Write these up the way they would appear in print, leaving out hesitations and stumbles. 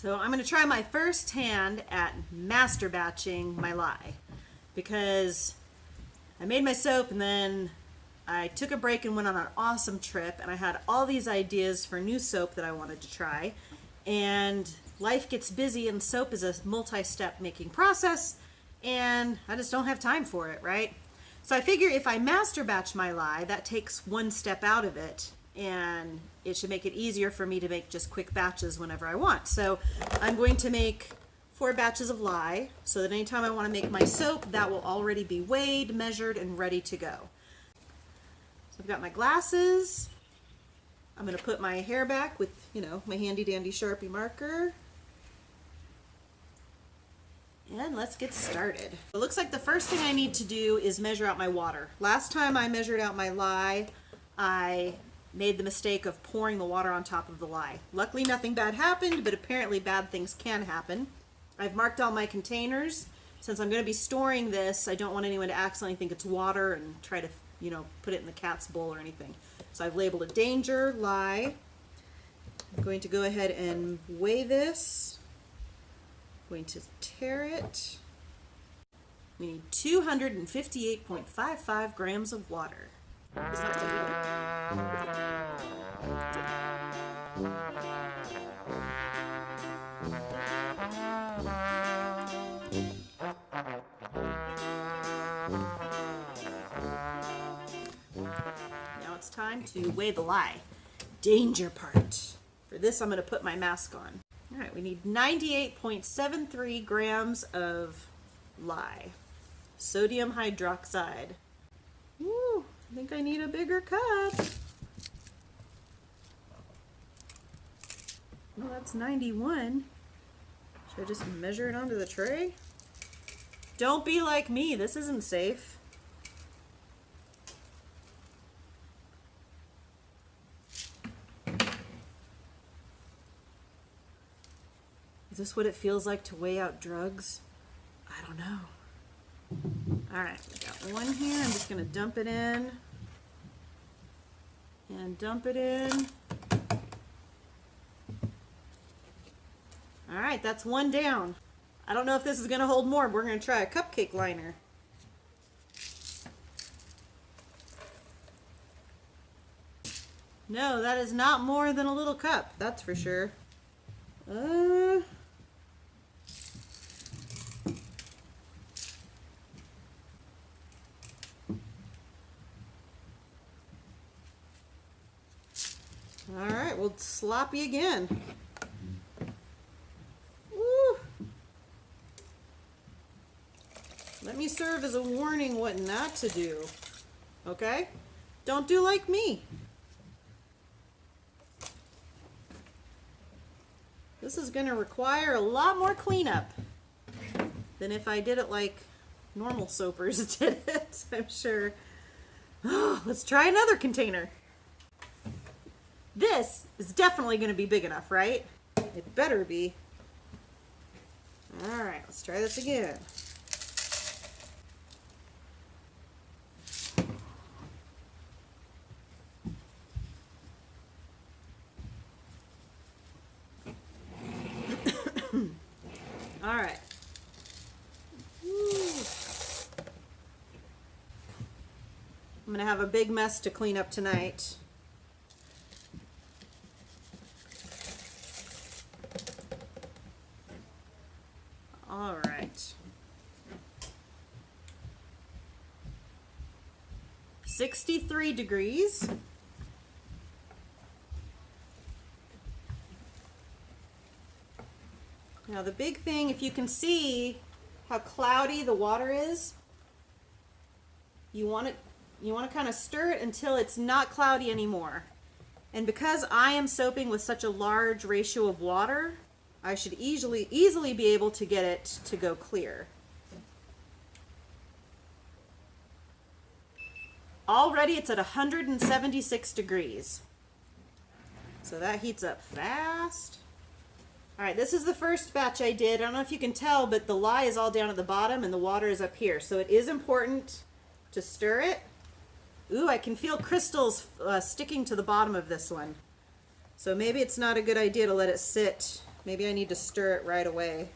So I'm going to try my first hand at master batching my lye, because I made my soap and then I took a break and went on an awesome trip, and I had all these ideas for new soap that I wanted to try, and life gets busy and soap is a multi-step making process, and I just don't have time for it, right? So I figure if I master batch my lye, that takes one step out of it, and it should make it easier for me to make just quick batches whenever I want. So I'm going to make 4 batches of lye, so that anytime I want to make my soap, that will already be weighed, measured, and ready to go. So I've got my glasses. I'm going to put my hair back with, my handy dandy Sharpie marker. And let's get started. It looks like the first thing I need to do is measure out my water. Last time I measured out my lye, I made the mistake of pouring the water on top of the lye. Luckily nothing bad happened, but apparently bad things can happen. I've marked all my containers. Since I'm going to be storing this, I don't want anyone to accidentally think it's water and try to, put it in the cat's bowl or anything. So I've labeled it danger, lye. I'm going to go ahead and weigh this. I'm going to tare it. We need 258.55 grams of water. It's not Now it's time to weigh the lye. Danger part. For this, I'm going to put my mask on. All right, we need 98.73 grams of lye. Sodium hydroxide. Ooh, I think I need a bigger cup. Well, that's 91. Should I just measure it onto the tray? Don't be like me, this isn't safe. Is this what it feels like to weigh out drugs? I don't know. All right, I got one here. I'm just going to dump it in. And dump it in. All right, that's one down. I don't know if this is going to hold more. We're going to try a cupcake liner. No, that is not more than a little cup. That's for sure. All right, well, sloppy again. Woo. Let me serve as a warning what not to do, okay? Don't do like me. This is going to require a lot more cleanup than if I did it like normal soapers did it, I'm sure. Oh, let's try another container. This is definitely going to be big enough, right? It better be. All right, let's try this again. All right. Woo. I'm going to have a big mess to clean up tonight. All right. 63 degrees. Now the big thing, if you can see how cloudy the water is, you want to kind of stir it until it's not cloudy anymore. And because I am soaping with such a large ratio of water, I should easily be able to get it to go clear. Already it's at 176 degrees. So that heats up fast. All right, this is the first batch I did. I don't know if you can tell, but the lye is all down at the bottom and the water is up here. So it is important to stir it. Ooh, I can feel crystals sticking to the bottom of this one. So maybe it's not a good idea to let it sit, Maybe I need to stir it right away.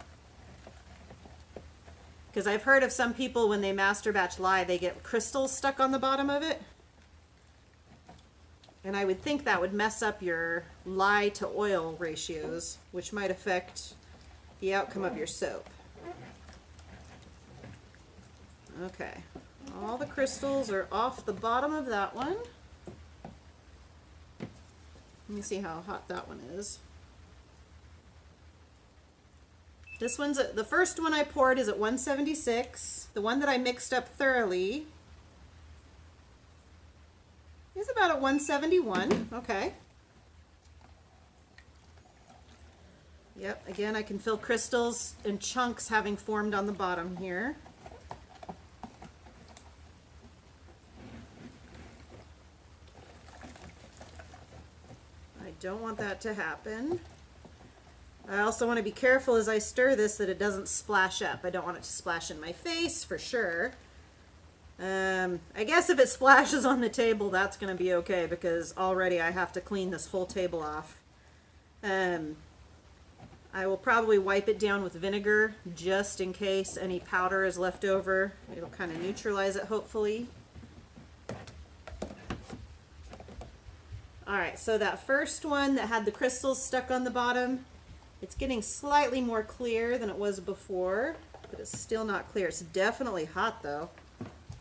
Because I've heard of some people when they master batch lye, they get crystals stuck on the bottom of it. And I would think that would mess up your lye to oil ratios, which might affect the outcome of your soap. Okay, all the crystals are off the bottom of that one. Let me see how hot that one is. This one's, the first one I poured is at 176. The one that I mixed up thoroughly is about at 171. Okay. Yep, again, I can feel crystals and chunks having formed on the bottom here. I don't want that to happen. I also want to be careful as I stir this that it doesn't splash up. I don't want it to splash in my face for sure. I guess if it splashes on the table, that's going to be okay because already I have to clean this whole table off. I will probably wipe it down with vinegar just in case any powder is left over. It'll kind of neutralize it, hopefully. Alright, so that first one that had the crystals stuck on the bottom, it's getting slightly more clear than it was before, but it's still not clear. It's definitely hot though.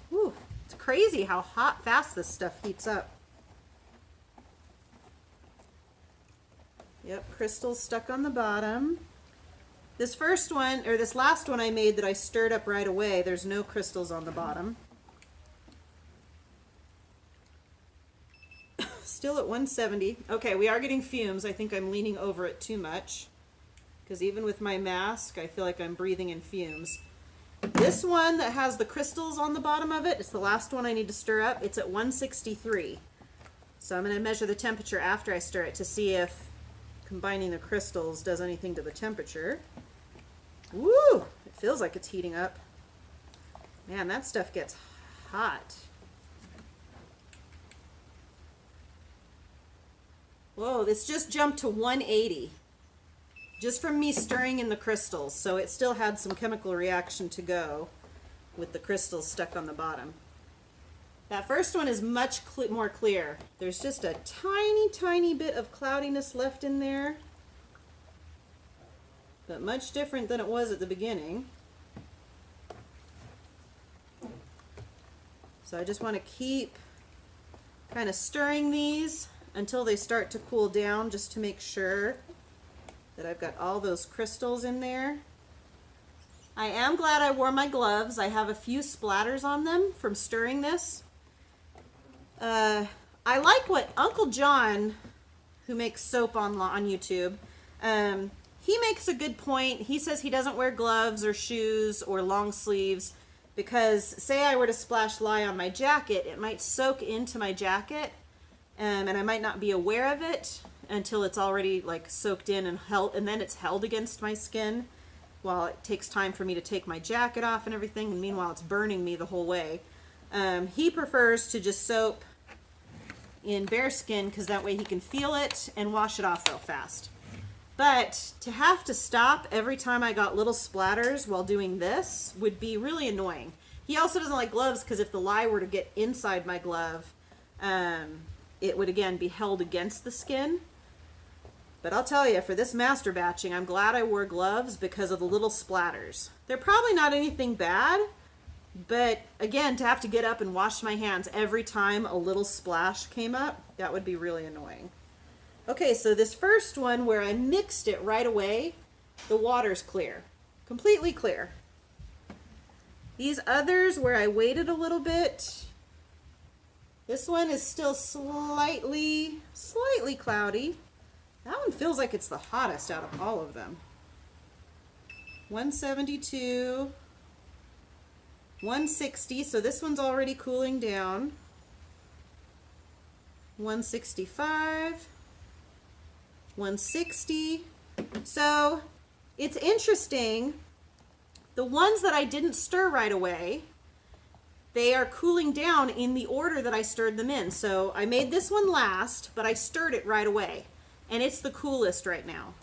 Whew, it's crazy how fast this stuff heats up. Yep, crystals stuck on the bottom. This first one, or this last one I made that I stirred up right away, there's no crystals on the bottom. Still at 170. Okay, we are getting fumes. I think I'm leaning over it too much. Because even with my mask, I feel like I'm breathing in fumes. This one that has the crystals on the bottom of it, it's the last one I need to stir up. It's at 163. So I'm going to measure the temperature after I stir it to see if combining the crystals does anything to the temperature. Woo! It feels like it's heating up. Man, that stuff gets hot. Whoa, this just jumped to 180. Just from me stirring in the crystals, so it still had some chemical reaction to go with the crystals stuck on the bottom. That first one is much more clear. There's just a tiny bit of cloudiness left in there, but much different than it was at the beginning. So I just want to keep kind of stirring these until they start to cool down, just to make sure that I've got all those crystals in there. I am glad I wore my gloves. I have a few splatters on them from stirring this. I like what Uncle John, who makes soap on YouTube, he makes a good point. He says he doesn't wear gloves or shoes or long sleeves because say I were to splash lye on my jacket, it might soak into my jacket and I might not be aware of it until it's already like soaked in and held, and then it's held against my skin while it takes time for me to take my jacket off and everything, and meanwhile it's burning me the whole way. He prefers to just soap in bare skin because that way he can feel it and wash it off real fast. But to have to stop every time I got little splatters while doing this would be really annoying. He also doesn't like gloves because if the lye were to get inside my glove, it would again be held against the skin. But I'll tell you, for this master batching, I'm glad I wore gloves because of the little splatters. They're probably not anything bad, but again, to have to get up and wash my hands every time a little splash came up, that would be really annoying. Okay, so this first one where I mixed it right away, the water's clear, completely clear. These others where I waited a little bit, this one is still slightly cloudy. That one feels like it's the hottest out of all of them. 172, 160, so this one's already cooling down. 165, 160. So it's interesting. The ones that I didn't stir right away, they are cooling down in the order that I stirred them in. So I made this one last, but I stirred it right away. And it's the coolest right now.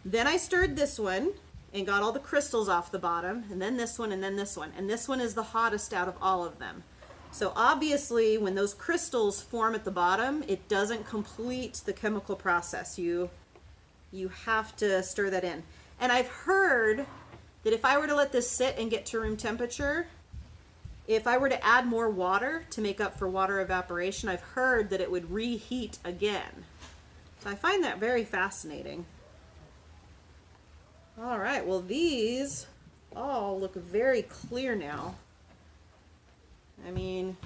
Then I stirred this one and got all the crystals off the bottom, and then this one, and then this one. And this one is the hottest out of all of them. So obviously when those crystals form at the bottom, it doesn't complete the chemical process. You have to stir that in. And I've heard that if I were to let this sit and get to room temperature, if I were to add more water to make up for water evaporation, I've heard that it would reheat again. So I find that very fascinating. All right, well, these all look very clear now. I mean,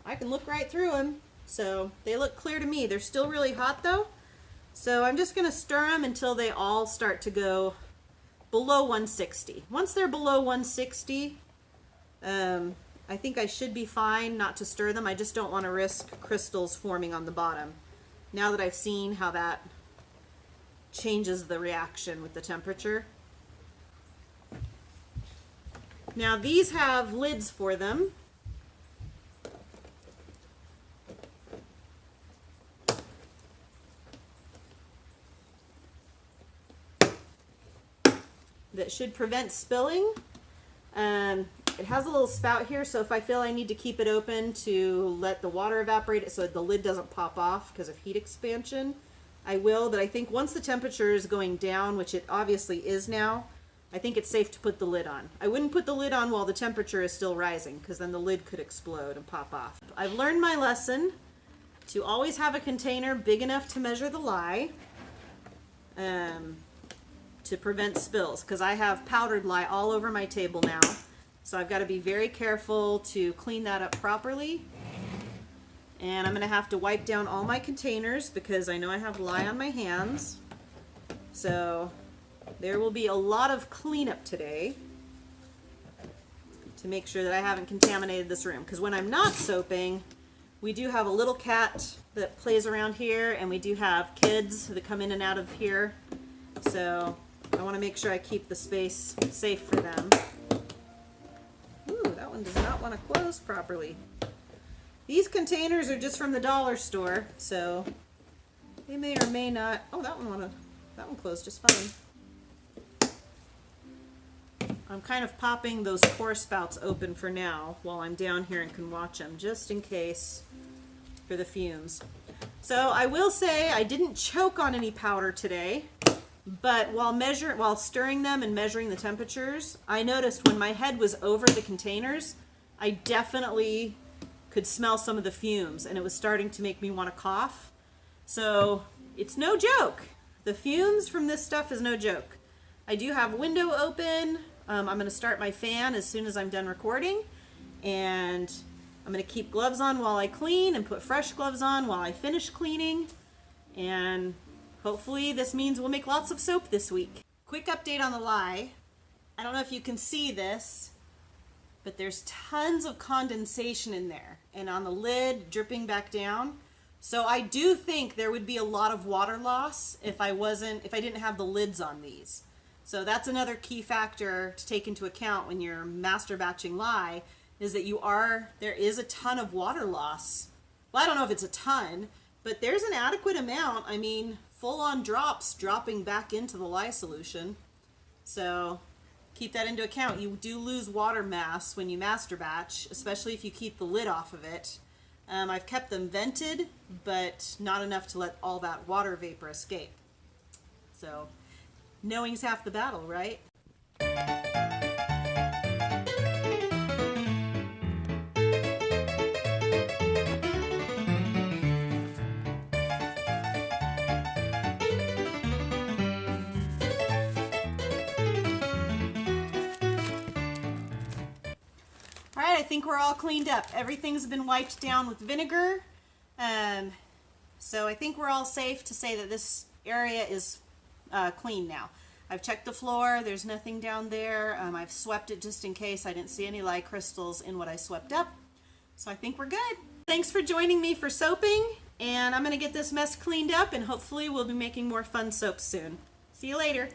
I can look right through them, so they look clear to me. They're still really hot though, so I'm just going to stir them until they all start to go below 160. Once they're below 160, I think I should be fine not to stir them. I just don't want to risk crystals forming on the bottom. Now that I've seen how that changes the reaction with the temperature. Now these have lids for them. That should prevent spilling. It has a little spout here, so if I feel I need to keep it open to let the water evaporate so the lid doesn't pop off because of heat expansion, I will. But I think once the temperature is going down, which it obviously is now, I think it's safe to put the lid on. I wouldn't put the lid on while the temperature is still rising, because then the lid could explode and pop off. I've learned my lesson to always have a container big enough to measure the lye, to prevent spills, because I have powdered lye all over my table now. So I've got to be very careful to clean that up properly. And I'm going to have to wipe down all my containers because I know I have lye on my hands. So there will be a lot of cleanup today to make sure that I haven't contaminated this room. Because when I'm not soaping, we do have a little cat that plays around here, and we do have kids that come in and out of here. So I want to make sure I keep the space safe for them. Ooh, that one does not want to close properly. These containers are just from the dollar store, so they may or may not. Oh, that one closed just fine. I'm kind of popping those pour spouts open for now while I'm down here and can watch them, just in case for the fumes. So I will say I didn't choke on any powder today, but while stirring them and measuring the temperatures, I noticed when my head was over the containers, I definitely could smell some of the fumes, and it was starting to make me want to cough. So it's no joke. The fumes from this stuff is no joke. I do have window open. I'm going to start my fan as soon as I'm done recording, and I'm going to keep gloves on while I clean and put fresh gloves on while I finish cleaning, and hopefully this means we'll make lots of soap this week. Quick update on the lye. I don't know if you can see this, but there's tons of condensation in there and on the lid dripping back down. So I do think there would be a lot of water loss if I didn't have the lids on these. So that's another key factor to take into account when you're master batching lye, is that there is a ton of water loss. Well, I don't know if it's a ton, but there's an adequate amount. I mean, full-on drops dropping back into the lye solution. So keep that into account. You do lose water mass when you master batch, especially if you keep the lid off of it. I've kept them vented, but not enough to let all that water vapor escape. So knowing's half the battle, right? Alright, I think we're all cleaned up. Everything's been wiped down with vinegar. So I think we're all safe to say that this area is clean now. I've checked the floor. There's nothing down there. I've swept it just in case. I didn't see any lye crystals in what I swept up. So I think we're good. Thanks for joining me for soaping. And I'm going to get this mess cleaned up, and hopefully we'll be making more fun soaps soon. See you later.